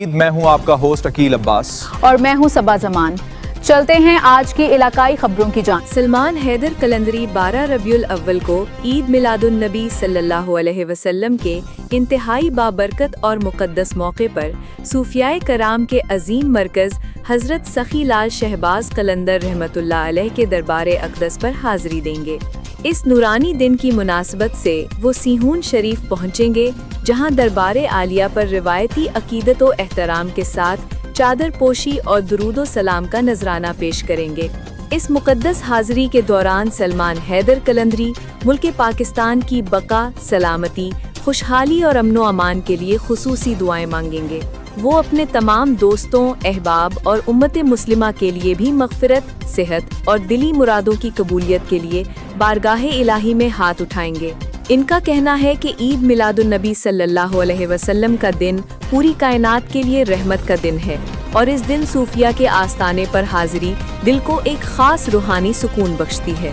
میں ہوں آپ کا ہوسٹ عقیل عباس اور میں ہوں صبا زمان۔ چلتے ہیں آج کی علاقائی خبروں کی جانب۔ سلمان حیدر قلندری 12 ربیع الاول کو عید میلاد النبی صلی اللہ علیہ وسلم کے انتہائی بابرکت اور مقدس موقع پر صوفیاء کرام کے عظیم مرکز حضرت سخی لال شہباز قلندر رحمۃ اللہ علیہ کے دربار اقدس پر حاضری دیں گے۔ اس نورانی دن کی مناسبت سے وہ سیہون شریف پہنچیں گے، جہاں دربار عالیہ پر روایتی عقیدت و احترام کے ساتھ چادر پوشی اور درود و سلام کا نذرانہ پیش کریں گے۔ اس مقدس حاضری کے دوران سلمان حیدر قلندری ملک پاکستان کی بقا، سلامتی، خوشحالی اور امن و امان کے لیے خصوصی دعائیں مانگیں گے۔ وہ اپنے تمام دوستوں، احباب اور امت مسلمہ کے لیے بھی مغفرت، صحت اور دلی مرادوں کی قبولیت کے لیے بارگاہ الہی میں ہاتھ اٹھائیں گے۔ ان کا کہنا ہے کہ عید میلاد النبی صلی اللہ علیہ وسلم کا دن پوری کائنات کے لیے رحمت کا دن ہے، اور اس دن صوفیہ کے آستانے پر حاضری دل کو ایک خاص روحانی سکون بخشتی ہے۔